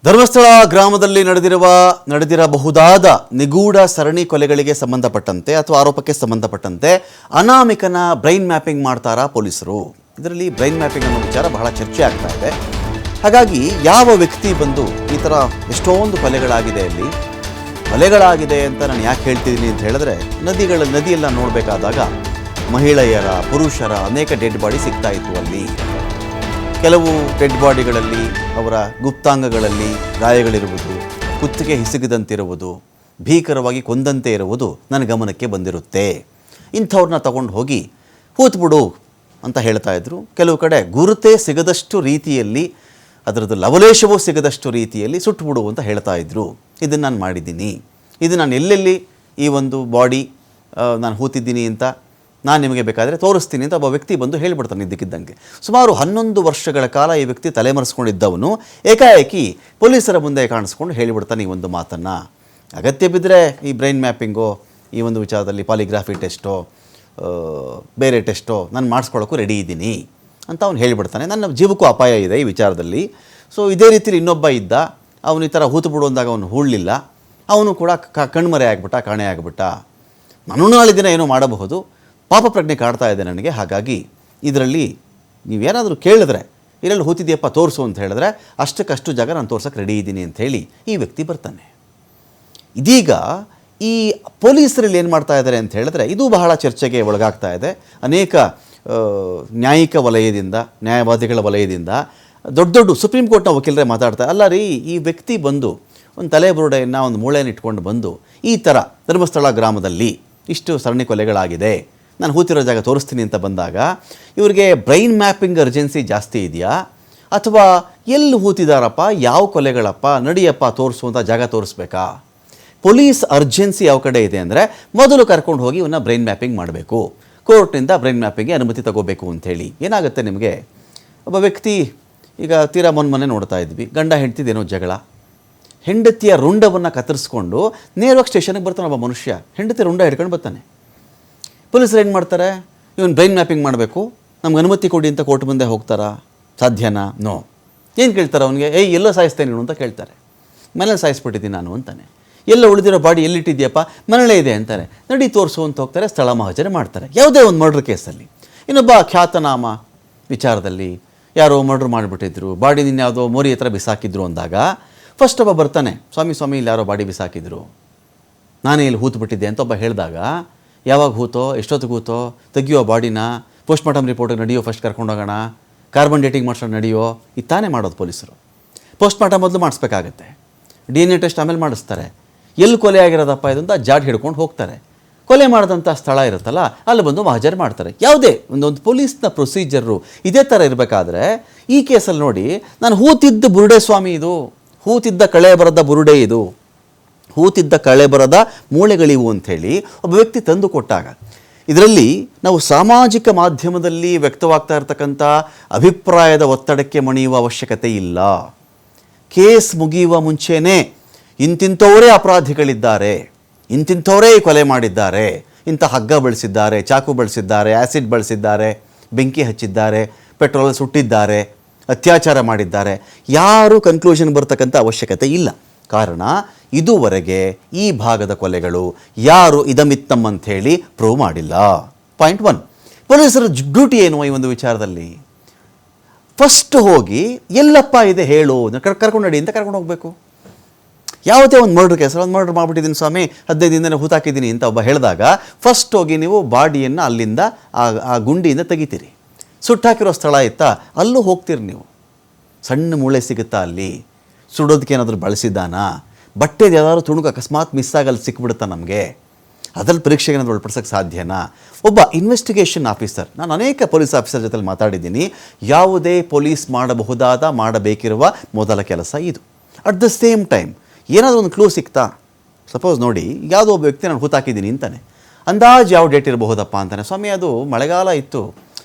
ಧರ್ಮಸ್ಥಳ ಗ್ರಾಮದಲ್ಲಿ ನಡೆದಿರಬಹುದಾದ ನಿಗೂಢ ಸರಣಿ ಕೊಲೆಗಳಿಗೆ ಸಂಬಂಧಪಟ್ಟಂತೆ ಅಥವಾ ಆರೋಪಕ್ಕೆ ಸಂಬಂಧಪಟ್ಟಂತೆ ಅನಾಮಿಕನ ಬ್ರೈನ್ ಮ್ಯಾಪಿಂಗ್ ಮಾಡ್ತಾರಾ ಪೊಲೀಸರು. ಇದರಲ್ಲಿ ಬ್ರೈನ್ ಮ್ಯಾಪಿಂಗ್ ಅನ್ನೋ ವಿಚಾರ ಬಹಳ ಚರ್ಚೆ ಆಗ್ತಾ ಇದೆ. ಹಾಗಾಗಿ ಯಾವ ವ್ಯಕ್ತಿ ಬಂದು ಈ ಥರ ಎಷ್ಟೊಂದು ಕೊಲೆಗಳಾಗಿದೆ ಅಂತ ನಾನು ಯಾಕೆ ಹೇಳ್ತಿದ್ದೀನಿ ಅಂತ ಹೇಳಿದ್ರೆ, ನದಿಯೆಲ್ಲ ನೋಡಬೇಕಾದಾಗ ಮಹಿಳೆಯರ ಪುರುಷರ ಅನೇಕ ಡೆಡ್ ಬಾಡಿ ಸಿಗ್ತಾ ಇತ್ತು. ಅಲ್ಲಿ ಕೆಲವು ಡೆಡ್ ಬಾಡಿಗಳಲ್ಲಿ ಅವರ ಗುಪ್ತಾಂಗಗಳಲ್ಲಿ ಗಾಯಗಳಿರುವುದು, ಕುತ್ತಿಗೆ ಹಿಸುಕಿದಂತಿರುವುದು, ಭೀಕರವಾಗಿ ಕೊಂದಂತೆ ಇರುವುದು ನನ್ನ ಗಮನಕ್ಕೆ ಬಂದಿರುತ್ತೆ. ಇಂಥವ್ರನ್ನ ತಗೊಂಡು ಹೋಗಿ ಹೂತ್ಬಿಡು ಅಂತ ಹೇಳ್ತಾ ಇದ್ರು. ಕೆಲವು ಕಡೆ ಗುರುತೇ ಸಿಗದಷ್ಟು ರೀತಿಯಲ್ಲಿ, ಅದರದ್ದು ಲವಲೇಶವೂ ಸಿಗದಷ್ಟು ರೀತಿಯಲ್ಲಿ ಸುಟ್ಟುಬಿಡು ಅಂತ ಹೇಳ್ತಾ ಇದ್ರು. ಇದನ್ನು ನಾನು ಮಾಡಿದ್ದೀನಿ, ಇದು ನಾನು ಎಲ್ಲೆಲ್ಲಿ ಈ ಒಂದು ಬಾಡಿ ನಾನು ಹೂತಿದ್ದೀನಿ ಅಂತ ನಾನು ನಿಮಗೆ ಬೇಕಾದರೆ ತೋರಿಸ್ತೀನಿ ಅಂತ ಒಬ್ಬ ವ್ಯಕ್ತಿ ಬಂದು ಹೇಳಿಬಿಡ್ತಾನೆ ಇದ್ದಕ್ಕಿದ್ದಂಗೆ. ಸುಮಾರು 11 ವರ್ಷಗಳ ಕಾಲ ಈ ವ್ಯಕ್ತಿ ತಲೆಮರೆಸ್ಕೊಂಡಿದ್ದವನು ಏಕಾಏಕಿ ಪೊಲೀಸರ ಮುಂದೆ ಕಾಣಿಸ್ಕೊಂಡು ಹೇಳಿಬಿಡ್ತಾನೆ ಈ ಒಂದು ಮಾತನ್ನು. ಅಗತ್ಯ ಬಿದ್ದರೆ ಈ ಬ್ರೈನ್ ಮ್ಯಾಪಿಂಗೋ, ಈ ಒಂದು ವಿಚಾರದಲ್ಲಿ ಪಾಲಿಗ್ರಾಫಿ ಟೆಸ್ಟೋ ಬೇರೆ ಟೆಸ್ಟೋ ನಾನು ಮಾಡಿಸ್ಕೊಳ್ಳೋಕ್ಕೂ ರೆಡಿ ಇದ್ದೀನಿ ಅಂತ ಅವನು ಹೇಳಿಬಿಡ್ತಾನೆ. ನನ್ನ ಜೀವಕ್ಕೂ ಅಪಾಯ ಇದೆ ಈ ವಿಚಾರದಲ್ಲಿ. ಸೊ ಇದೇ ರೀತಿಯಲ್ಲಿ ಇನ್ನೊಬ್ಬ ಇದ್ದ, ಅವನು ಈ ಥರ ಹೂತು ಬಿಡು ಅಂದಾಗ ಅವನು ಹೂಳಲಿಲ್ಲ, ಅವನು ಕೂಡ ಕಣ್ಮರೆ ಆಗಿಬಿಟ್ಟ, ಕಾಣೆ ಆಗಿಬಿಟ್ಟ. ನಾನು ನಾಳೆ ದಿನ ಏನೋ ಮಾಡಬಹುದು, ಪಾಪ ಪ್ರಜ್ಞೆ ಕಾಡ್ತಾ ಇದೆ ನನಗೆ. ಹಾಗಾಗಿ ಇದರಲ್ಲಿ ನೀವೇನಾದರೂ ಕೇಳಿದ್ರೆ ಇದರಲ್ಲಿ ಹೂತಿದೆಯಪ್ಪ ತೋರಿಸು ಅಂತ ಹೇಳಿದ್ರೆ ಅಷ್ಟಕ್ಕಷ್ಟು ಜಾಗ ನಾನು ತೋರ್ಸೋಕ್ಕೆ ರೆಡಿ ಇದ್ದೀನಿ ಅಂತ ಹೇಳಿ ಈ ವ್ಯಕ್ತಿ ಬರ್ತಾನೆ. ಇದೀಗ ಈ ಪೊಲೀಸರಲ್ಲಿ ಏನು ಮಾಡ್ತಾ ಇದ್ದಾರೆ ಅಂತ ಹೇಳಿದ್ರೆ, ಇದು ಬಹಳ ಚರ್ಚೆಗೆ ಒಳಗಾಗ್ತಾ ಇದೆ. ಅನೇಕ ನ್ಯಾಯಿಕ ವಲಯದಿಂದ, ನ್ಯಾಯವಾದಿಗಳ ವಲಯದಿಂದ, ದೊಡ್ಡ ಸುಪ್ರೀಂ ಕೋರ್ಟ್ನ ವಕೀಲರೇ ಮಾತಾಡ್ತಾರೆ, ಅಲ್ಲ ರೀ, ಈ ವ್ಯಕ್ತಿ ಬಂದು ಒಂದು ತಲೆ ಬುರುಡೆಯನ್ನು, ಒಂದು ಮೂಳೆಯನ್ನು ಇಟ್ಕೊಂಡು ಬಂದು ಈ ಥರ ಧರ್ಮಸ್ಥಳ ಗ್ರಾಮದಲ್ಲಿ ಇಷ್ಟು ಸರಣಿ ಕೊಲೆಗಳಾಗಿದೆ, ನಾನು ಹೂತಿರೋ ಜಾಗ ತೋರಿಸ್ತೀನಿ ಅಂತ ಬಂದಾಗ ಇವರಿಗೆ ಬ್ರೈನ್ ಮ್ಯಾಪಿಂಗ್ ಅರ್ಜೆನ್ಸಿ ಜಾಸ್ತಿ ಇದೆಯಾ, ಅಥವಾ ಎಲ್ಲಿ ಹೂತಿದಾರಪ್ಪ, ಯಾವ ಕೊಲೆಗಳಪ್ಪ, ನಡಿಯಪ್ಪ ತೋರಿಸುವಂಥ ಜಾಗ ತೋರಿಸ್ಬೇಕಾ? ಪೊಲೀಸ್ ಅರ್ಜೆನ್ಸಿ ಯಾವ ಕಡೆ ಇದೆ ಅಂದರೆ, ಮೊದಲು ಕರ್ಕೊಂಡು ಹೋಗಿ ಇವನ್ನ ಬ್ರೈನ್ ಮ್ಯಾಪಿಂಗ್ ಮಾಡಬೇಕು, ಕೋರ್ಟ್ನಿಂದ ಬ್ರೈನ್ ಮ್ಯಾಪಿಂಗ್ಗೆ ಅನುಮತಿ ತಗೋಬೇಕು ಅಂಥೇಳಿ. ಏನಾಗುತ್ತೆ ನಿಮಗೆ, ಒಬ್ಬ ವ್ಯಕ್ತಿ ಈಗ ತೀರಾ ಮೊನ್ನೆ ನೋಡ್ತಾ ಇದ್ವಿ, ಗಂಡ ಹೆಂಡ್ತಿದೇನೋ ಜಗಳ, ಹೆಂಡತಿಯ ರುಂಡವನ್ನು ಕತ್ತರಿಸ್ಕೊಂಡು ನೇರವಾಗಿ ಸ್ಟೇಷನ್ಗೆ ಬರ್ತಾನೆ ಒಬ್ಬ ಮನುಷ್ಯ. ಹೆಂಡತಿ ರುಂಡ ಹಿಡ್ಕೊಂಡು ಬರ್ತಾನೆ. ಪೊಲೀಸರು ಏನು ಮಾಡ್ತಾರೆ, ಇವನು ಬ್ರೈನ್ ಮ್ಯಾಪಿಂಗ್ ಮಾಡಬೇಕು, ನಮ್ಗೆ ಅನುಮತಿ ಕೊಡಿ ಅಂತ ಕೋರ್ಟ್ ಮುಂದೆ ಹೋಗ್ತಾರಾ? ಸಾಧ್ಯನಾ? ನೋ. ಏನು ಕೇಳ್ತಾರೆ ಅವನಿಗೆ? ಎಲ್ಲೋ ಸಾಯಿಸ್ತೇನೆ ನೀನು ಅಂತ ಕೇಳ್ತಾರೆ. ಮನೇಲಿ ಸಾಯಿಸ್ಬಿಟ್ಟಿದ್ದೀನಿ ನಾನು ಅಂತಾನೆ. ಎಲ್ಲ ಉಳಿದಿರೋ ಬಾಡಿ ಎಲ್ಲಿಟ್ಟಿದ್ಯಪ್ಪ? ಮನೇಲೇ ಇದೆ ಅಂತಾರೆ. ನಡಿ ತೋರಿಸು ಅಂತ ಹೋಗ್ತಾರೆ, ಸ್ಥಳ ಮಹಜರೆ ಮಾಡ್ತಾರೆ. ಯಾವುದೇ ಒಂದು ಮರ್ಡ್ರ್ ಕೇಸಲ್ಲಿ. ಇನ್ನೊಬ್ಬ ಖ್ಯಾತನಾಮ ವಿಚಾರದಲ್ಲಿ ಯಾರೋ ಮರ್ಡ್ರ್ ಮಾಡಿಬಿಟ್ಟಿದ್ರು, ಬಾಡಿ ನಿನ್ಯಾವುದೋ ಮೋರಿ ಹತ್ರ ಬಿಸಾಕಿದ್ರು ಅಂದಾಗ ಫಸ್ಟ್ ಒಬ್ಬ ಬರ್ತಾನೆ, ಸ್ವಾಮಿ ಇಲ್ಲಿ ಯಾರೋ ಬಾಡಿ ಬಿಸಾಕಿದ್ರು, ನಾನೇ ಇಲ್ಲಿ ಹೂತ್ಬಿಟ್ಟಿದ್ದೆ ಅಂತ ಒಬ್ಬ ಹೇಳಿದಾಗ, ಯಾವಾಗ ಹೂತೋ, ಎಷ್ಟೊತ್ತಿಗೆ ಹೂತೋ, ತೆಗಿಯೋ ಬಾಡಿನ, ಪೋಸ್ಟ್ ಮಾರ್ಟಮ್ ರಿಪೋರ್ಟಿಗೆ ನಡೆಯೋ, ಫಸ್ಟ್ ಕರ್ಕೊಂಡೋಗೋಣ, ಕಾರ್ಬನ್ ಡೇಟಿಂಗ್ ಮಾಡ್ಸೋಣ ನಡೆಯೋ, ಇದು ತಾನೇ ಮಾಡೋದು ಪೊಲೀಸರು. ಪೋಸ್ಟ್ ಮಾರ್ಟಮ್ ಮೊದಲು ಮಾಡಿಸ್ಬೇಕಾಗತ್ತೆ, DNA ಟೆಸ್ಟ್ ಆಮೇಲೆ ಮಾಡಿಸ್ತಾರೆ. ಎಲ್ಲಿ ಕೊಲೆ ಆಗಿರೋದಪ್ಪ ಇದು ಅಂತ ಜಾಡ್ ಹಿಡ್ಕೊಂಡು ಹೋಗ್ತಾರೆ. ಕೊಲೆ ಮಾಡಿದಂಥ ಸ್ಥಳ ಇರುತ್ತಲ್ಲ, ಅಲ್ಲಿ ಬಂದು ಮಹಜರ್ ಮಾಡ್ತಾರೆ. ಯಾವುದೇ ಒಂದೊಂದು ಪೊಲೀಸ್ನ ಪ್ರೊಸೀಜರು ಇದೇ ಥರ ಇರಬೇಕಾದ್ರೆ, ಈ ಕೇಸಲ್ಲಿ ನೋಡಿ, ನಾನು ಹೂತಿದ್ದ ಬುರುಡೆ ಸ್ವಾಮಿ ಇದು, ಹೂತಿದ್ದ ಕಳೆ ಬರದ ಬುರುಡೆ ಇದು, ಹೂತಿದ್ದ ಕಳೆ ಬರದ ಮೂಳೆಗಳಿವು ಅಂಥೇಳಿ ಒಬ್ಬ ವ್ಯಕ್ತಿ ತಂದು ಕೊಟ್ಟಾಗ, ಇದರಲ್ಲಿ ನಾವು ಸಾಮಾಜಿಕ ಮಾಧ್ಯಮದಲ್ಲಿ ವ್ಯಕ್ತವಾಗ್ತಾ ಇರತಕ್ಕಂಥ ಅಭಿಪ್ರಾಯದ ಒತ್ತಡಕ್ಕೆ ಮಣಿಯುವ ಅವಶ್ಯಕತೆ ಇಲ್ಲ. ಕೇಸ್ ಮುಗಿಯುವ ಮುಂಚೆನೇ ಇಂತಿಂಥವರೇ ಅಪರಾಧಿಗಳಿದ್ದಾರೆ, ಇಂತಿಂಥವರೇ ಕೊಲೆ ಮಾಡಿದ್ದಾರೆ, ಇಂಥ ಹಗ್ಗ ಬಳಸಿದ್ದಾರೆ, ಚಾಕು ಬಳಸಿದ್ದಾರೆ, ಆ್ಯಸಿಡ್ ಬಳಸಿದ್ದಾರೆ, ಬೆಂಕಿ ಹಚ್ಚಿದ್ದಾರೆ, ಪೆಟ್ರೋಲ್ ಸುಟ್ಟಿದ್ದಾರೆ, ಅತ್ಯಾಚಾರ ಮಾಡಿದ್ದಾರೆ, ಯಾರೂ ಕನ್ಕ್ಲೂಷನ್ ಬರ್ತಕ್ಕಂಥ ಅವಶ್ಯಕತೆ ಇಲ್ಲ. ಕಾರಣ ಇದುವರೆಗೆ ಈ ಭಾಗದ ಕೊಲೆಗಳು ಯಾರು ಇದಮಿತ್ತಮ್ ಅಂಥೇಳಿ ಪ್ರೂವ್ ಮಾಡಿಲ್ಲ. ಪಾಯಿಂಟ್ 1. ಪೊಲೀಸರ ಡ್ಯೂಟಿ ಏನು ಈ ಒಂದು ವಿಚಾರದಲ್ಲಿ? ಫಸ್ಟ್ ಹೋಗಿ ಎಲ್ಲಪ್ಪ ಇದೆ ಹೇಳು, ಕರ್ಕೊಂಡು ನಡಿ ಅಂತ ಕರ್ಕೊಂಡು ಹೋಗಬೇಕು. ಯಾವುದೇ ಒಂದು ಮರ್ಡ್ರ್ ಕೇಸಲ್ಲಿ ಒಂದು ಮರ್ಡ್ರ್ ಮಾಡಿಬಿಟ್ಟಿದ್ದೀನಿ ಸ್ವಾಮಿ, 15 ದಿನನೇ ಹೂತಾಕಿದ್ದೀನಿ ಅಂತ ಒಬ್ಬ ಹೇಳಿದಾಗ, ಫಸ್ಟ್ ಹೋಗಿ ನೀವು ಬಾಡಿಯನ್ನು ಅಲ್ಲಿಂದ ಆ ಗುಂಡಿಯಿಂದ ತೆಗಿತೀರಿ. ಸುಟ್ಟಾಕಿರೋ ಸ್ಥಳ ಇತ್ತಾ, ಅಲ್ಲೂ ಹೋಗ್ತೀರಿ ನೀವು. ಸಣ್ಣ ಮೂಳೆ ಸಿಗುತ್ತಾ ಅಲ್ಲಿ, ಸುಡೋದಕ್ಕೆ ಏನಾದರೂ ಬಳಸಿದ್ದಾನಾ, ಬಟ್ಟೆದು ಯಾವ್ದಾದ್ರು ತುಣುಕು ಅಕಸ್ಮಾತ್ ಮಿಸ್ ಆಗಲ್ಲಿ ಸಿಕ್ಬಿಡುತ್ತಾ ನಮಗೆ, ಅದ್ರಲ್ಲಿ ಪರೀಕ್ಷೆಗೆ ಏನಾದರೂ ಒಳಪಡಿಸೋಕ್ಕೆ ಸಾಧ್ಯನಾ? ಒಬ್ಬ ಇನ್ವೆಸ್ಟಿಗೇಷನ್ ಆಫೀಸರ್, ನಾನು ಅನೇಕ ಪೊಲೀಸ್ ಆಫೀಸರ್ ಜೊತೆಲಿ ಮಾತಾಡಿದ್ದೀನಿ, ಯಾವುದೇ ಪೊಲೀಸ್ ಮಾಡಬೇಕಿರುವ ಮೊದಲ ಕೆಲಸ ಇದು. ಅಟ್ ದ ಸೇಮ್ ಟೈಮ್ ಏನಾದರೂ ಒಂದು ಕ್ಲೂ ಸಿಗ್ತಾ, ಸಪೋಸ್ ನೋಡಿ, ಯಾವುದೋ ಒಬ್ಬ ವ್ಯಕ್ತಿ ನಾನು ಹೂತಾಕಿದ್ದೀನಿ ಅಂತಾನೆ, ಅಂದಾಜು ಯಾವ ಡೇಟ್ ಇರಬಹುದಪ್ಪ ಅಂತಾನೆ. ಸ್ವಾಮಿ ಅದು ಮಳೆಗಾಲ ಇತ್ತು,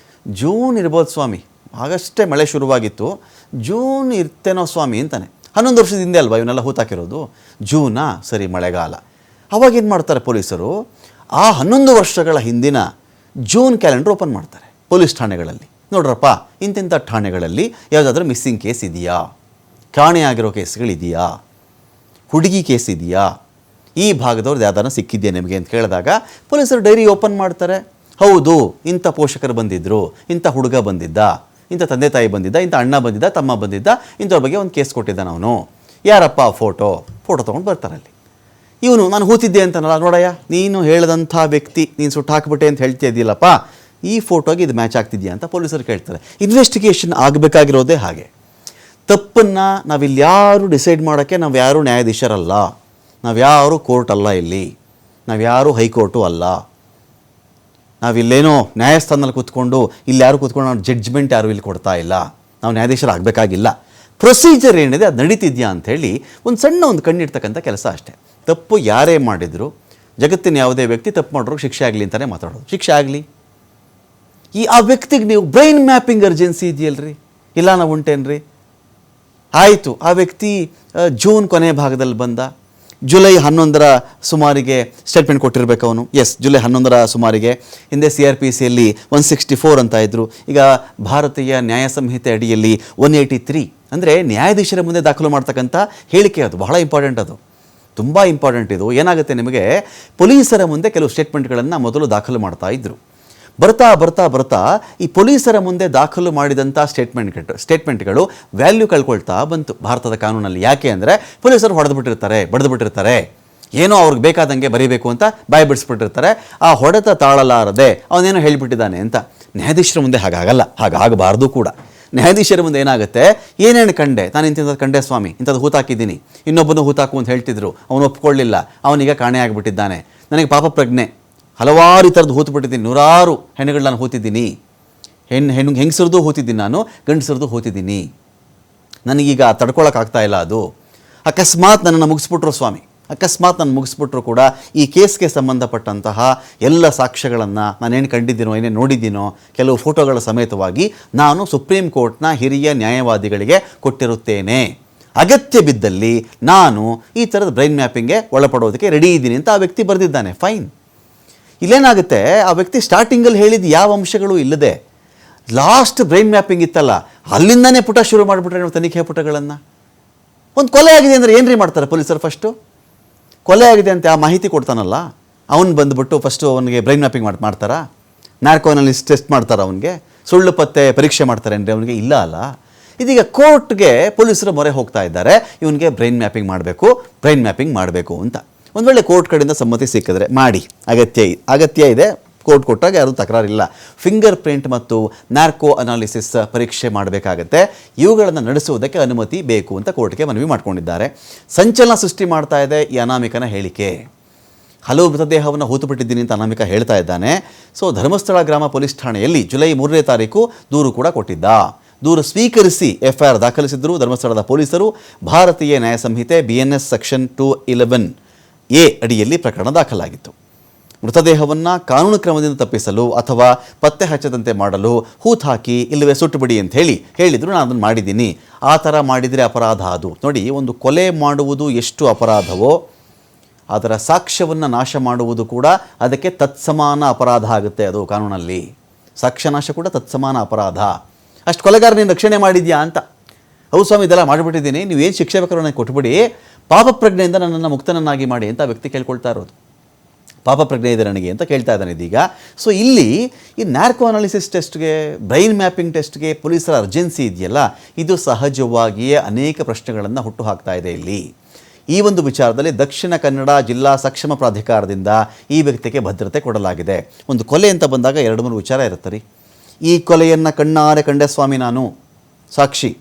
ಜೂನ್ ಇರ್ಬೋದು ಸ್ವಾಮಿ, ಆಗಷ್ಟೇ ಮಳೆ ಶುರುವಾಗಿತ್ತು, ಜೂನ್ ಇರ್ತೇನೋ ಸ್ವಾಮಿ ಅಂತಾನೆ. 11 ವರ್ಷದ ಹಿಂದೆ ಅಲ್ವಾ ಇವನ್ನೆಲ್ಲ ಹೂತಾಕಿರೋದು, ಜೂನಾ, ಸರಿ ಮಳೆಗಾಲ. ಅವಾಗೇನು ಮಾಡ್ತಾರೆ ಪೊಲೀಸರು, ಆ 11 ವರ್ಷಗಳ ಹಿಂದಿನ ಜೂನ್ ಕ್ಯಾಲೆಂಡರ್ ಓಪನ್ ಮಾಡ್ತಾರೆ ಪೊಲೀಸ್ ಠಾಣೆಗಳಲ್ಲಿ. ನೋಡ್ರಪ್ಪ, ಇಂತಿಂಥ ಠಾಣೆಗಳಲ್ಲಿ ಯಾವುದಾದ್ರೂ ಮಿಸ್ಸಿಂಗ್ ಕೇಸ್ ಇದೆಯಾ, ಕಾಣೆಯಾಗಿರೋ ಕೇಸ್ಗಳಿದೆಯಾ, ಹುಡುಗಿ ಕೇಸ್ ಇದೆಯಾ, ಈ ಭಾಗದವ್ರದ್ದು ಯಾವ್ದಾನ ಸಿಕ್ಕಿದೆಯಾ ನಿಮಗೆ ಅಂತ ಕೇಳಿದಾಗ ಪೊಲೀಸರು ಡೈರಿ ಓಪನ್ ಮಾಡ್ತಾರೆ. ಹೌದು, ಇಂಥ ಪೋಷಕರು ಬಂದಿದ್ದರು, ಇಂಥ ಹುಡುಗ ಬಂದಿದ್ದ, ಇಂಥ ತಂದೆ ತಾಯಿ ಬಂದಿದ್ದ, ಇಂಥ ಅಣ್ಣ ಬಂದಿದ್ದ, ತಮ್ಮ ಬಂದಿದ್ದ, ಇಂಥವ್ರ ಬಗ್ಗೆ ಒಂದು ಕೇಸ್ ಕೊಟ್ಟಿದ್ದಾನೆ ಅವನು. ಯಾರಪ್ಪ ಫೋಟೋ ತೊಗೊಂಡು ಬರ್ತಾರೆ ಅಲ್ಲಿ. ಇವನು ನಾನು ಹೂತಿದ್ದೆ ಅಂತನಲ್ಲ, ನೋಡಯ್ಯ ನೀನು ಹೇಳಿದಂಥ ವ್ಯಕ್ತಿ ನೀನು ಸುಟ್ಟು ಹಾಕ್ಬಿಟ್ಟೆ ಅಂತ ಹೇಳ್ತಾ ಇದ್ದಿಲ್ಲಪ್ಪ, ಈ ಫೋಟೋಗೆ ಇದು ಮ್ಯಾಚ್ ಆಗ್ತಿದೆಯಾ ಅಂತ ಪೊಲೀಸರು ಕೇಳ್ತಾರೆ. ಇನ್ವೆಸ್ಟಿಗೇಷನ್ ಆಗಬೇಕಾಗಿರೋದೇ ಹಾಗೆ. ತಪ್ಪನ್ನು ನಾವಿಲ್ಯಾರು ಡಿಸೈಡ್ ಮಾಡೋಕ್ಕೆ ನಾವು ಯಾರೂ ನ್ಯಾಯಾಧೀಶರಲ್ಲ, ನಾವ್ಯಾರೂ ಕೋರ್ಟ್ ಅಲ್ಲ, ಇಲ್ಲಿ ನಾವ್ಯಾರೂ ಹೈಕೋರ್ಟು ಅಲ್ಲ, ನಾವಿಲ್ಲೇನೋ ನ್ಯಾಯಸ್ಥಾನದಲ್ಲಿ ಕೂತ್ಕೊಂಡು ಇಲ್ಲಿ ಯಾರು ಕೂತ್ಕೊಂಡು ನಾವು ಜಡ್ಜ್ಮೆಂಟ್ ಯಾರು ಇಲ್ಲಿ ಕೊಡ್ತಾ ಇಲ್ಲ, ನಾವು ನ್ಯಾಯಾಧೀಶರು ಆಗಬೇಕಾಗಿಲ್ಲ. ಪ್ರೊಸೀಜರ್ ಏನಿದೆ ಅದು ನಡೀತಿದ್ಯಾ ಅಂಥೇಳಿ ಒಂದು ಕಣ್ಣಿಡ್ತಕ್ಕಂಥ ಕೆಲಸ ಅಷ್ಟೇ. ತಪ್ಪು ಯಾರೇ ಮಾಡಿದ್ರು, ಜಗತ್ತಿನ ಯಾವುದೇ ವ್ಯಕ್ತಿ ತಪ್ಪು ಮಾಡೋರು ಶಿಕ್ಷೆ ಆಗಲಿ ಅಂತಲೇ ಮಾತಾಡೋದು. ಶಿಕ್ಷೆ ಆಗಲಿ, ಆ ವ್ಯಕ್ತಿಗೆ ನೀವು ಬ್ರೈನ್ ಮ್ಯಾಪಿಂಗ್ ಅರ್ಜೆನ್ಸಿ ಇದೆಯಲ್ರಿ, ಇಲ್ಲ ನಾವು ಉಂಟೇನ್ರಿ, ಆಯಿತು ಆ ವ್ಯಕ್ತಿ ಜೂನ್ ಕೊನೆ ಭಾಗದಲ್ಲಿ ಬಂದ, ಜುಲೈ 11ರ ಸುಮಾರಿಗೆ ಸ್ಟೇಟ್ಮೆಂಟ್ ಕೊಟ್ಟಿರಬೇಕು ಅವನು. ಜುಲೈ 11ರ ಸುಮಾರಿಗೆ. ಹಿಂದೆ CRPCಯಲ್ಲಿ 164 ಅಂತ ಇದ್ದರು, ಈಗ ಭಾರತೀಯ ನ್ಯಾಯ ಸಂಹಿತೆ ಅಡಿಯಲ್ಲಿ 183. ಅಂದರೆ ನ್ಯಾಯಾಧೀಶರ ಮುಂದೆ ದಾಖಲು ಮಾಡ್ತಕ್ಕಂಥ ಹೇಳಿಕೆ, ಅದು ಬಹಳ ಇಂಪಾರ್ಟೆಂಟ್, ಅದು ತುಂಬ ಇಂಪಾರ್ಟೆಂಟ್. ಇದು ಏನಾಗುತ್ತೆ ನಿಮಗೆ, ಪೊಲೀಸರ ಮುಂದೆ ಕೆಲವು ಸ್ಟೇಟ್ಮೆಂಟ್ಗಳನ್ನು ಮೊದಲು ದಾಖಲು ಮಾಡ್ತಾ ಇದ್ದರು. ಬರ್ತಾ ಬರ್ತಾ ಬರ್ತಾ ಈ ಪೊಲೀಸರ ಮುಂದೆ ದಾಖಲು ಮಾಡಿದಂಥ ಸ್ಟೇಟ್ಮೆಂಟ್ಗಳು ವ್ಯಾಲ್ಯೂ ಕಳ್ಕೊಳ್ತಾ ಬಂತು ಭಾರತದ ಕಾನೂನಲ್ಲಿ. ಯಾಕೆ ಅಂದರೆ ಪೊಲೀಸರು ಬಡಿದ್ಬಿಟ್ಟಿರ್ತಾರೆ, ಏನೋ ಅವ್ರಿಗೆ ಬೇಕಾದಂಗೆ ಬರೀಬೇಕು ಅಂತ ಬಾಯಿ ಬಿಡಿಸ್ಬಿಟ್ಟಿರ್ತಾರೆ. ಆ ಹೊಡೆತ ತಾಳಲಾರದೆ ಅವನೇನೋ ಹೇಳಿಬಿಟ್ಟಿದ್ದಾನೆ ಅಂತ. ನ್ಯಾಯಾಧೀಶರ ಮುಂದೆ ಹಾಗಾಗಲ್ಲ, ಹಾಗಾಗಬಾರ್ದು ಕೂಡ. ನ್ಯಾಯಾಧೀಶರ ಮುಂದೆ ಏನಾಗುತ್ತೆ, ಏನೇನು ಕಂಡೆ, ನಾನು ಇಂಥದ್ದು ಕಂಡೆ ಸ್ವಾಮಿ, ಇಂಥದ್ದು ಹೂತಾಕಿದ್ದೀನಿ, ಇನ್ನೊಬ್ಬನು ಹೂತಾಕು ಅಂತ ಹೇಳ್ತಿದ್ರು, ಅವನು ಒಪ್ಕೊಳ್ಳಿಲ್ಲ, ಅವನೀಗ ಕಾಣೆ ಆಗಿಬಿಟ್ಟಿದ್ದಾನೆ, ನನಗೆ ಪಾಪ ಪ್ರಜ್ಞೆ, ಹಲವಾರು ಈ ಥರದ್ದು ಹೂತುಬಿಟ್ಟಿದ್ದೀನಿ, 100 ಹೆಣ್ಣುಗಳು ನಾನು ಹೂತಿದ್ದೀನಿ, ಹೆಂಗಸರದು ಹೂತಿದ್ದೀನಿ, ನಾನು ಗಂಡಸರದು ಹೂತಿದ್ದೀನಿ, ನನಗೀಗ ತಡ್ಕೊಳಕ್ಕಾಗ್ತಾ ಇಲ್ಲ. ಅದು ಅಕಸ್ಮಾತ್ ನನ್ನನ್ನು ಮುಗಿಸ್ಬಿಟ್ರು ಸ್ವಾಮಿ, ಅಕಸ್ಮಾತ್ ನಾನು ಮುಗಿಸ್ಬಿಟ್ರು ಕೂಡ ಈ ಕೇಸ್ಗೆ ಸಂಬಂಧಪಟ್ಟಂತಹ ಎಲ್ಲ ಸಾಕ್ಷ್ಯಗಳನ್ನು ನಾನೇನು ಕಂಡಿದ್ದೀನೋ, ಏನೇನು ನೋಡಿದ್ದೀನೋ, ಕೆಲವು ಫೋಟೋಗಳ ಸಮೇತವಾಗಿ ನಾನು ಸುಪ್ರೀಂ ಕೋರ್ಟ್ನ ಹಿರಿಯ ನ್ಯಾಯವಾದಿಗಳಿಗೆ ಕೊಟ್ಟಿರುತ್ತೇನೆ. ಅಗತ್ಯ ಬಿದ್ದಲ್ಲಿ ನಾನು ಈ ಥರದ ಬ್ರೈನ್ ಮ್ಯಾಪಿಂಗ್ಗೆ ಒಳಪಡೋದಕ್ಕೆ ರೆಡಿ ಇದ್ದೀನಿ ಅಂತ ಆ ವ್ಯಕ್ತಿ ಬರೆದಿದ್ದಾನೆ. ಫೈನ್. ಇಲ್ಲೇನಾಗುತ್ತೆ, ಆ ವ್ಯಕ್ತಿ ಸ್ಟಾರ್ಟಿಂಗಲ್ಲಿ ಹೇಳಿದ ಯಾವ ಅಂಶಗಳು ಇಲ್ಲದೆ ಲಾಸ್ಟ್ ಬ್ರೈನ್ ಮ್ಯಾಪಿಂಗ್ ಇತ್ತಲ್ಲ, ಅಲ್ಲಿಂದನೇ ಪುಟ ಶುರು ಮಾಡಿಬಿಟ್ರೆ ನಾವು ತನಿಖೆ ಪುಟಗಳನ್ನು. ಒಂದು ಕೊಲೆ ಆಗಿದೆ ಅಂದರೆ ಏನ್ರಿ ಮಾಡ್ತಾರೆ ಪೊಲೀಸರು? ಫಸ್ಟು ಕೊಲೆ ಆಗಿದೆ ಅಂತ ಆ ಮಾಹಿತಿ ಕೊಡ್ತಾನಲ್ಲ, ಅವನು ಬಂದುಬಿಟ್ಟು ಫಸ್ಟು ಅವನಿಗೆ ಬ್ರೈನ್ ಮ್ಯಾಪಿಂಗ್ ಮಾಡ್ತಾರಾ? ನಾರ್ಕೋನಲ್ಲಿ ಟೆಸ್ಟ್ ಮಾಡ್ತಾರೆ, ಅವನಿಗೆ ಸುಳ್ಳು ಪತ್ತೆ ಪರೀಕ್ಷೆ ಮಾಡ್ತಾರೆ ಅಂದರೆ ಅವನಿಗೆ ಇಲ್ಲ ಅಲ್ಲ. ಇದೀಗ ಕೋರ್ಟ್ಗೆ ಪೊಲೀಸರು ಮೊರೆ ಹೋಗ್ತಾ ಇದ್ದಾರೆ, ಇವನಿಗೆ ಬ್ರೈನ್ ಮ್ಯಾಪಿಂಗ್ ಮಾಡಬೇಕು ಅಂತ. ಒಂದು ವೇಳೆ ಕೋರ್ಟ್ ಕಡೆಯಿಂದ ಸಮ್ಮತಿ ಸಿಕ್ಕಿದ್ರೆ ಮಾಡಿ, ಅಗತ್ಯ ಇದೆ, ಕೋರ್ಟ್ ಕೊಟ್ಟಾಗ ಯಾರೂ ತಕರಾರಿಲ್ಲ. ಫಿಂಗರ್ ಪ್ರಿಂಟ್ ಮತ್ತು ನಾರ್ಕೋ ಅನಾಲಿಸಿಸ್ ಪರೀಕ್ಷೆ ಮಾಡಬೇಕಾಗತ್ತೆ, ಇವುಗಳನ್ನು ನಡೆಸುವುದಕ್ಕೆ ಅನುಮತಿ ಬೇಕು ಅಂತ ಕೋರ್ಟ್ಗೆ ಮನವಿ ಮಾಡಿಕೊಂಡಿದ್ದಾರೆ. ಸಂಚಲನ ಸೃಷ್ಟಿ ಮಾಡ್ತಾ ಇದೆ ಈ ಅನಾಮಿಕನ ಹೇಳಿಕೆ. ಹಲವು ಮೃತದೇಹವನ್ನು ಹೂತುಬಿಟ್ಟಿದ್ದೀನಿ ಅಂತ ಅನಾಮಿಕ ಹೇಳ್ತಾ ಇದ್ದಾನೆ. ಧರ್ಮಸ್ಥಳ ಗ್ರಾಮ ಪೊಲೀಸ್ ಠಾಣೆಯಲ್ಲಿ ಜುಲೈ 3ನೇ ತಾರೀಕು ದೂರು ಕೂಡ ಕೊಟ್ಟಿದ್ದ. ದೂರು ಸ್ವೀಕರಿಸಿ FIR ದಾಖಲಿಸಿದ್ರು ಧರ್ಮಸ್ಥಳದ ಪೊಲೀಸರು. ಭಾರತೀಯ ನ್ಯಾಯ ಸಂಹಿತೆ BNS ಸೆಕ್ಷನ್ 211A ಅಡಿಯಲ್ಲಿ ಪ್ರಕರಣ ದಾಖಲಾಗಿತ್ತು. ಮೃತದೇಹವನ್ನು ಕಾನೂನು ಕ್ರಮದಿಂದ ತಪ್ಪಿಸಲು ಅಥವಾ ಪತ್ತೆ ಹಚ್ಚದಂತೆ ಮಾಡಲು ಹೂತು ಹಾಕಿ ಇಲ್ಲವೇ ಸುಟ್ಟುಬಿಡಿ ಅಂತ ಹೇಳಿದ್ರು. ನಾನು ಅದನ್ನು ಮಾಡಿದ್ದೀನಿ. ಆ ಥರ ಮಾಡಿದರೆ ಅಪರಾಧ. ಅದು ನೋಡಿ, ಒಂದು ಕೊಲೆ ಮಾಡುವುದು ಎಷ್ಟು ಅಪರಾಧವೋ ಅದರ ಸಾಕ್ಷ್ಯವನ್ನು ನಾಶ ಮಾಡುವುದು ಕೂಡ ಅದಕ್ಕೆ ತತ್ಸಮಾನ ಅಪರಾಧ ಆಗುತ್ತೆ. ಅದು ಕಾನೂನಲ್ಲಿ ಸಾಕ್ಷ್ಯನಾಶ ಕೂಡ ತತ್ಸಮಾನ ಅಪರಾಧ. ಅಷ್ಟು ಕೊಲೆಗಾರ ನೀನು ರಕ್ಷಣೆ ಮಾಡಿದ್ಯಾ ಅಂತ. ಹೌದು ಸ್ವಾಮಿ, ಇದೆಲ್ಲ ಮಾಡಿಬಿಟ್ಟಿದ್ದೀನಿ, ನೀವೇನು ಶಿಕ್ಷೆ ಬೇಕಾದ್ರೂ ನನಗೆ ಕೊಟ್ಬಿಡಿ, ಪಾಪ ಪ್ರಜ್ಞೆಯಿಂದ ನನ್ನನ್ನು ಮುಕ್ತನನ್ನಾಗಿ ಮಾಡಿ ಅಂತ ವ್ಯಕ್ತಿ ಕೇಳ್ಕೊಳ್ತಾ ಇರೋದು. ಪಾಪ ಪ್ರಜ್ಞೆ ಇದೆ ನನಗೆ ಅಂತ ಕೇಳ್ತಾ ಇದ್ದಾನೆ ಇದೀಗ. ಇಲ್ಲಿ ಈ ನಾರ್ಕೋ ಅನಾಲಿಸಿಸ್ ಟೆಸ್ಟ್ಗೆ, ಬ್ರೈನ್ ಮ್ಯಾಪಿಂಗ್ ಟೆಸ್ಟ್ಗೆ ಪೊಲೀಸರ ಅರ್ಜೆನ್ಸಿ ಇದೆಯಲ್ಲ, ಇದು ಸಹಜವಾಗಿಯೇ ಅನೇಕ ಪ್ರಶ್ನೆಗಳನ್ನು ಹುಟ್ಟು ಹಾಕ್ತಾ ಇದೆ. ಇಲ್ಲಿ ಈ ಒಂದು ವಿಚಾರದಲ್ಲಿ ದಕ್ಷಿಣ ಕನ್ನಡ ಜಿಲ್ಲಾ ಸಕ್ಷಮ ಪ್ರಾಧಿಕಾರದಿಂದ ಈ ವ್ಯಕ್ತಿಗೆ ಭದ್ರತೆ ಕೊಡಲಾಗಿದೆ. ಒಂದು ಕೊಲೆ ಅಂತ ಬಂದಾಗ 2-3 ವಿಚಾರ ಇರುತ್ತೆ ರೀ. ಈ ಕೊಲೆಯನ್ನು ಕಣ್ಣಾರೆ ಕಂಡೆ ಸ್ವಾಮಿ, ನಾನು ಸಾಕ್ಷಿ.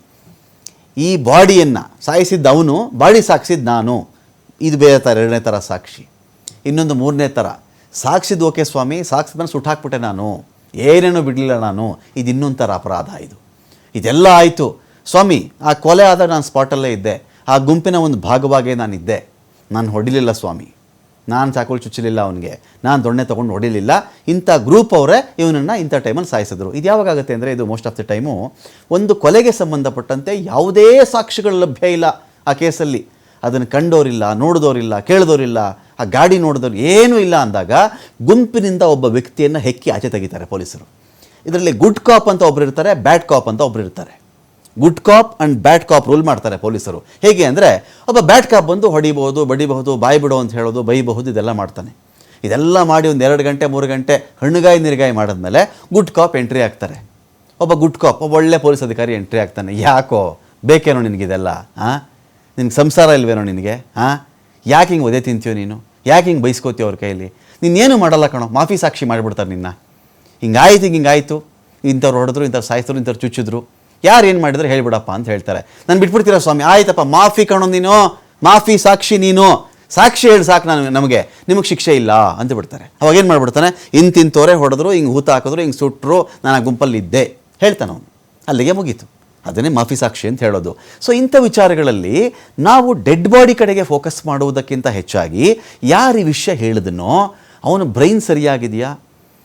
ಈ ಬಾಡಿಯನ್ನು ಸಾಯಿಸಿದ್ದ ಅವನು, ಬಾಡಿ ಸಾಕ್ಷಿದ್ದು ನಾನು, ಇದು ಬೇರೆ ಥರ 2ನೇ ಥರ ಸಾಕ್ಷಿ. ಇನ್ನೊಂದು 3ನೇ ಥರ ಸಾಕ್ಷಿದ್ದು ಓಕೆ ಸ್ವಾಮಿ, ಸಾಕ್ಷಿದನ್ನು ಸುಟ್ಟಾಕ್ಬಿಟ್ಟೆ ನಾನು, ಏನೇನೋ ಬಿಡಲಿಲ್ಲ ನಾನು, ಇದು ಇನ್ನೊಂದು ಥರ ಅಪರಾಧ. ಇದೆಲ್ಲ ಆಯಿತು ಸ್ವಾಮಿ, ಆ ಕೊಲೆ ಆದಾಗ ನಾನು ಸ್ಪಾಟಲ್ಲೇ ಇದ್ದೆ, ಆ ಗುಂಪಿನ ಒಂದು ಭಾಗವಾಗೇ ನಾನಿದ್ದೆ, ನಾನು ಹೊಡಿಲಿಲ್ಲ ಸ್ವಾಮಿ, ನಾನು ಚಾಕುಲ್ ಚುಚ್ಚಲಿಲ್ಲ ಅವನಿಗೆ, ನಾನು ದೊಣ್ಣೆ ತೊಗೊಂಡು ಹೊಡಿಲಿಲ್ಲ, ಇಂಥ ಗ್ರೂಪ್ ಅವರೇ ಇವನನ್ನು ಇಂಥ ಟೈಮಲ್ಲಿ ಸಾಯಿಸಿದ್ರು. ಇದು ಯಾವಾಗುತ್ತೆ ಅಂದರೆ, ಇದು ಮೋಸ್ಟ್ ಆಫ್ ದಿ ಟೈಮು ಒಂದು ಕೊಲೆಗೆ ಸಂಬಂಧಪಟ್ಟಂತೆ ಯಾವುದೇ ಸಾಕ್ಷಿಗಳು ಲಭ್ಯ ಇಲ್ಲ ಆ ಕೇಸಲ್ಲಿ. ಅದನ್ನು ಕಂಡೋರಿಲ್ಲ, ನೋಡಿದವರಿಲ್ಲ, ಕೇಳಿದವರಿಲ್ಲ, ಆ ಗಾಡಿ ನೋಡಿದವ್ರು ಏನೂ ಇಲ್ಲ ಅಂದಾಗ ಗುಂಪಿನಿಂದ ಒಬ್ಬ ವ್ಯಕ್ತಿಯನ್ನು ಹೆಕ್ಕಿ ಆಚೆ ತೆಗಿತಾರೆ ಪೊಲೀಸರು. ಇದರಲ್ಲಿ ಗುಡ್ ಕಾಪ್ ಅಂತ ಒಬ್ಬರು ಇರ್ತಾರೆ, ಬ್ಯಾಡ್ ಕಾಪ್ ಅಂತ ಒಬ್ಬರು ಇರ್ತಾರೆ. Good cop and bad cop rule ಮಾಡ್ತಾರೆ ಪೊಲೀಸರು. ಹೇಗೆ ಅಂದರೆ ಒಬ್ಬ ಬ್ಯಾಡ್ ಕಾಪ್ ಬಂದು ಹೊಡಿಬಹುದು, ಬಡಿಬಹುದು, ಬಾಯಿ ಬಿಡು ಅಂತ ಹೇಳೋದು, ಬೈಬಹುದು, ಇದೆಲ್ಲ ಮಾಡ್ತಾನೆ. ಇದೆಲ್ಲ ಮಾಡಿ ಒಂದು 2 ಗಂಟೆ 3 ಗಂಟೆ ಹಣ್ಣುಗಾಯಿ ನೀರುಗಾಯಿ ಮಾಡಿದ್ಮೇಲೆ ಗುಡ್ ಕಾಪ್ ಎಂಟ್ರಿ ಆಗ್ತಾರೆ. ಒಬ್ಬ ಗುಡ್ ಕಾಪ್, ಒಬ್ಬ ಒಳ್ಳೆ ಪೊಲೀಸ್ ಅಧಿಕಾರಿ ಎಂಟ್ರಿ ಆಗ್ತಾನೆ. ಯಾಕೋ ಬೇಕೇನೋ ನಿನಗಿದೆಲ್ಲ? ನಿನಗೆ ಸಂಸಾರ ಇಲ್ವೇನೋ ನಿನಗೆ? ಯಾಕೆ ಹಿಂಗೆ ಒದೆ ತಿಂತೀಯೋ ನೀನು? ಯಾಕೆ ಹಿಂಗೆ ಬೈಸ್ಕೋತೀಯೋ ಅವ್ರ ಕೈಯಲ್ಲಿ? ನೀನೇನು ಮಾಡಲ್ಲ ಕಣೋ, ಮಾಫಿ ಸಾಕ್ಷಿ ಮಾಡಿಬಿಡ್ತಾರೆ ನಿನ್ನ. ಹಿಂಗಾಯ್ತು, ಇಂಥವ್ರು ಹೊಡೆದ್ರು, ಇಂಥವ್ರು ಸಾಯಿಸಿದ್ರು, ಇಂಥವ್ರು ಚುಚ್ಚಿದ್ರು, ಯಾರು ಏನು ಮಾಡಿದ್ರೆ ಹೇಳ್ಬಿಡಪ್ಪ ಅಂತ ಹೇಳ್ತಾರೆ. ನಾನು ಬಿಟ್ಬಿಡ್ತೀರಾ ಸ್ವಾಮಿ? ಆಯ್ತಪ್ಪ, ಮಾಫಿ ಕಣೋ ನೀನು, ಮಾಫಿ ಸಾಕ್ಷಿ ನೀನು, ಸಾಕ್ಷಿ ಹೇಳಿ ಸಾಕು ನಮಗೆ, ನಿಮಗೆ ಶಿಕ್ಷೆ ಇಲ್ಲ ಅಂತ ಬಿಡ್ತಾರೆ. ಅವಾಗ ಏನು ಮಾಡಿಬಿಡ್ತಾನೆ, ಇಂತಿಂತೋರೆ ಹೊಡೆದ್ರು, ಹಿಂಗೆ ಹೂತ ಹಾಕಿದ್ರು, ಹಿಂಗೆ ಸುಟ್ಟರು, ನಾನು ಆ ಗುಂಪಲ್ಲಿದ್ದೆ ಹೇಳ್ತಾನೆ ಅವನು. ಅಲ್ಲಿಗೆ ಮುಗೀತು. ಅದನ್ನೇ ಮಾಫಿ ಸಾಕ್ಷಿ ಅಂತ ಹೇಳೋದು. ಸೊ ಇಂಥ ವಿಚಾರಗಳಲ್ಲಿ ನಾವು ಡೆಡ್ ಬಾಡಿ ಕಡೆಗೆ ಫೋಕಸ್ ಮಾಡುವುದಕ್ಕಿಂತ ಹೆಚ್ಚಾಗಿ ಯಾರು ಈ ವಿಷಯ ಹೇಳಿದನೋ ಅವನ ಬ್ರೈನ್ ಸರಿಯಾಗಿದೆಯಾ,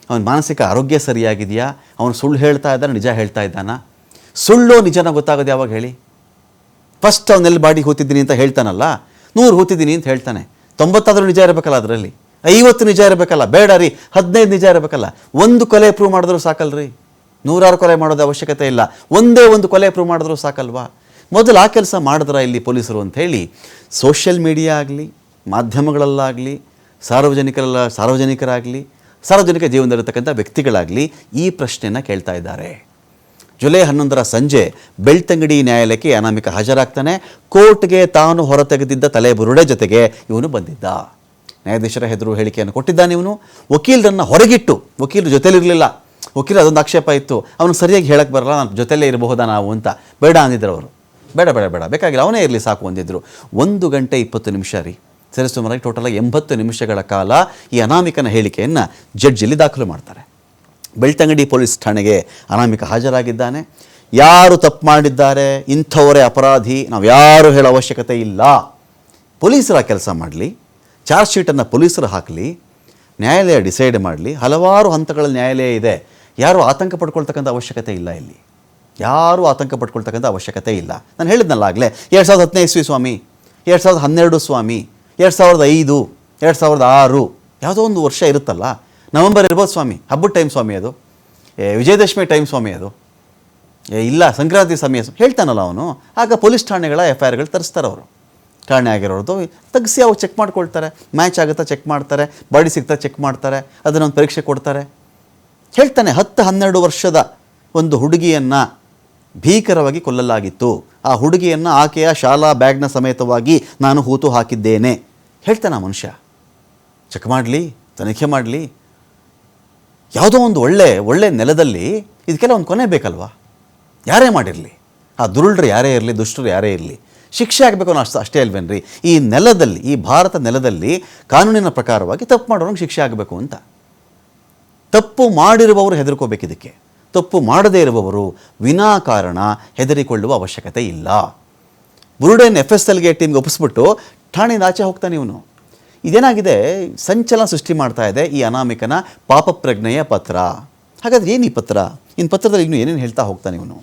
ಅವನ ಮಾನಸಿಕ ಆರೋಗ್ಯ ಸರಿಯಾಗಿದೆಯಾ, ಅವನು ಸುಳ್ಳು ಹೇಳ್ತಾ ಇದ್ದಾನೆ, ನಿಜ ಹೇಳ್ತಾ ಇದ್ದಾನ? ಸುಳ್ಳು ನಿಜನ ಗೊತ್ತಾಗೋದು ಯಾವಾಗ ಹೇಳಿ? ಫಸ್ಟ್ ಅವನೆಲ್ಲಿ ಬಾಡಿ ಹೂತಿದ್ದೀನಿ ಅಂತ ಹೇಳ್ತಾನಲ್ಲ, 100 ಹೂತಿದ್ದೀನಿ ಅಂತ ಹೇಳ್ತಾನೆ, 90 ನಿಜ ಇರಬೇಕಲ್ಲ, ಅದರಲ್ಲಿ 50 ನಿಜ ಇರಬೇಕಲ್ಲ, ಬೇಡ ರೀ 15 ನಿಜ ಇರಬೇಕಲ್ಲ. ಒಂದು ಕೊಲೆ ಪ್ರೂವ್ ಮಾಡಿದ್ರು ಸಾಕಲ್ರಿ, 100 ಕೊಲೆ ಮಾಡೋದು ಅವಶ್ಯಕತೆ ಇಲ್ಲ, ಒಂದೇ ಒಂದು ಕೊಲೆ ಪ್ರೂವ್ ಮಾಡಿದ್ರು ಸಾಕಲ್ವಾ? ಮೊದಲು ಆ ಕೆಲಸ ಮಾಡಿದ್ರ ಇಲ್ಲಿ ಪೊಲೀಸರು ಅಂಥೇಳಿ ಸೋಷಿಯಲ್ ಮೀಡಿಯಾ ಆಗಲಿ, ಮಾಧ್ಯಮಗಳಲ್ಲಾಗಲಿ, ಸಾರ್ವಜನಿಕರಾಗಲಿ, ಸಾರ್ವಜನಿಕ ಜೀವನದಲ್ಲಿರ್ತಕ್ಕಂಥ ವ್ಯಕ್ತಿಗಳಾಗಲಿ ಈ ಪ್ರಶ್ನೆಯನ್ನು ಕೇಳ್ತಾ ಇದ್ದಾರೆ. ಜುಲೈ 11ರ ಸಂಜೆ ಬೆಳ್ತಂಗಡಿ ನ್ಯಾಯಾಲಯಕ್ಕೆ ಅನಾಮಿಕ ಹಾಜರಾಗ್ತಾನೆ. ಕೋರ್ಟ್ಗೆ ತಾನು ಹೊರತೆಗೆದಿದ್ದ ತಲೆಬುರುಡೆ ಜೊತೆಗೆ ಇವನು ಬಂದಿದ್ದ. ನ್ಯಾಯಾಧೀಶರ ಎದುರು ಹೇಳಿಕೆಯನ್ನು ಕೊಟ್ಟಿದ್ದಾನೆ ಇವನು. ವಕೀಲರನ್ನು ಹೊರಗಿಟ್ಟು, ವಕೀಲರು ಜೊತೆಲಿರಲಿಲ್ಲ, ವಕೀಲ ಅದೊಂದು ಆಕ್ಷೇಪ ಇತ್ತು, ಅವನು ಸರಿಯಾಗಿ ಹೇಳಕ್ಕೆ ಬರಲ್ಲ, ನಾನು ಜೊತೆಲೇ ಇರಬಹುದಾ ನಾವು ಅಂತ. ಬೇಡ ಅಂದಿದ್ರು ಅವರು. ಬೇಡ ಬೇಕಾಗಿಲ್ಲ, ಅವನೇ ಇರಲಿ ಸಾಕು ಅಂದಿದ್ರು. 1 ಗಂಟೆ 20 ನಿಮಿಷ ರೀ, ಸರಿಸುಮಾರಾಗಿ ಟೋಟಲಾಗಿ 80 ನಿಮಿಷಗಳ ಕಾಲ ಈ ಅನಾಮಿಕನ ಹೇಳಿಕೆಯನ್ನು ಜಡ್ಜಲ್ಲಿ ದಾಖಲು ಮಾಡ್ತಾರೆ. ಬೆಳ್ತಂಗಡಿ ಪೊಲೀಸ್ ಠಾಣೆಗೆ ಅನಾಮಿಕ ಹಾಜರಾಗಿದ್ದಾನೆ. ಯಾರು ತಪ್ಪು ಮಾಡಿದ್ದಾರೆ, ಇಂಥವರೇ ಅಪರಾಧಿ, ನಾವು ಯಾರು ಹೇಳೋ ಅವಶ್ಯಕತೆ ಇಲ್ಲ, ಪೊಲೀಸರ ಕೆಲಸ ಮಾಡಲಿ, ಚಾರ್ಜ್ ಶೀಟನ್ನು ಪೊಲೀಸರು ಹಾಕಲಿ, ನ್ಯಾಯಾಲಯ ಡಿಸೈಡ್ ಮಾಡಲಿ. ಹಲವಾರು ಹಂತಗಳ ನ್ಯಾಯಾಲಯ ಇದೆ, ಯಾರು ಆತಂಕ ಪಡ್ಕೊಳ್ತಕ್ಕಂಥ ಅವಶ್ಯಕತೆ ಇಲ್ಲ ಇಲ್ಲಿ, ಯಾರೂ ಆತಂಕ ಪಡ್ಕೊಳ್ತಕ್ಕಂಥ ಅವಶ್ಯಕತೆ ಇಲ್ಲ. ನಾನು ಹೇಳಿದ್ನಲ್ಲ ಆಗಲೇ, 2015 ಇಸ್ವಿ ಸ್ವಾಮಿ, 2012 ಸ್ವಾಮಿ, 2005, 2006 ಯಾವುದೋ ಒಂದು ವರ್ಷ ಇರುತ್ತಲ್ಲ, ನವಂಬರ್ ಇರ್ಬೋದು ಸ್ವಾಮಿ, ಹಬ್ಬದ ಟೈಮ್ ಸ್ವಾಮಿ ಅದು, ವಿಜಯದಶಮಿ ಟೈಮ್ ಸ್ವಾಮಿ ಅದು, ಇಲ್ಲ ಸಂಕ್ರಾಂತಿ ಸಮಯ ಹೇಳ್ತಾನಲ್ಲ ಅವನು. ಆಗ ಪೊಲೀಸ್ ಠಾಣೆಗಳ FIRಗಳು ತರಿಸ್ತಾರೆ ಅವರು. ಕಾರಣ ಆಗಿರೋದು ತೆಗಿಸಿ ಅವ್ರು ಚೆಕ್ ಮಾಡ್ಕೊಳ್ತಾರೆ, ಮ್ಯಾಚ್ ಆಗುತ್ತಾ ಚೆಕ್ ಮಾಡ್ತಾರೆ, ಬಾಡಿ ಸಿಗ್ತಾ ಚೆಕ್ ಮಾಡ್ತಾರೆ, ಅದನ್ನೊಂದು ಪರೀಕ್ಷೆ ಕೊಡ್ತಾರೆ. ಹೇಳ್ತಾನೆ 10-12 ವರ್ಷದ ಒಂದು ಹುಡುಗಿಯನ್ನು ಭೀಕರವಾಗಿ ಕೊಲ್ಲಲಾಗಿತ್ತು, ಆ ಹುಡುಗಿಯನ್ನು ಆಕೆಯ ಶಾಲಾ ಬ್ಯಾಗ್ನ ಸಮೇತವಾಗಿ ನಾನು ಹೂತು ಹಾಕಿದ್ದೇನೆ ಹೇಳ್ತಾನೆ ಆ ಮನುಷ್ಯ. ಚೆಕ್ ಮಾಡಲಿ, ತನಿಖೆ ಮಾಡಲಿ, ಯಾವುದೋ ಒಂದು ಒಳ್ಳೆ ನೆಲದಲ್ಲಿ ಇದಕ್ಕೆಲ್ಲ ಒಂದು ಕೊನೆ ಬೇಕಲ್ವಾ? ಯಾರೇ ಮಾಡಿರಲಿ, ಆ ದುರುಳರು ಯಾರೇ ಇರಲಿ, ದುಷ್ಟರು ಯಾರೇ ಇರಲಿ, ಶಿಕ್ಷೆ ಆಗಬೇಕು ಅನ್ನೋ ಅಷ್ಟೇ ಅಲ್ವೇನ್ರಿ? ಈ ನೆಲದಲ್ಲಿ, ಈ ಭಾರತ ನೆಲದಲ್ಲಿ ಕಾನೂನಿನ ಪ್ರಕಾರವಾಗಿ ತಪ್ಪು ಮಾಡೋರಿಗೆ ಶಿಕ್ಷೆ ಆಗಬೇಕು ಅಂತ. ತಪ್ಪು ಮಾಡಿರುವವರು ಹೆದರ್ಕೋಬೇಕು ಇದಕ್ಕೆ, ತಪ್ಪು ಮಾಡದೇ ಇರುವವರು ವಿನಾಕಾರಣ ಹೆದರಿಕೊಳ್ಳುವ ಅವಶ್ಯಕತೆ ಇಲ್ಲ. ಬುರುಡೆನ್ FSLಗೆ ಟೀಮ್ಗೆ ಒಪ್ಪಿಸ್ಬಿಟ್ಟು ಠಾಣೆಯಿಂದ ಆಚೆ ಹೋಗ್ತಾನೆ ಇವನು. ಇದೇನಾಗಿದೆ, ಸಂಚಲನ ಸೃಷ್ಟಿ ಮಾಡ್ತಾ ಇದೆ ಈ ಅನಾಮಿಕನ ಪಾಪ ಪ್ರಜ್ಞೆಯ ಪತ್ರ. ಹಾಗಾದ್ರೆ ಏನು ಈ ಪತ್ರ? ಇನ್ನು ಪತ್ರದಲ್ಲಿ ಇನ್ನೂ ಏನೇನು ಹೇಳ್ತಾ ಹೋಗ್ತಾನೆ ಇವನು?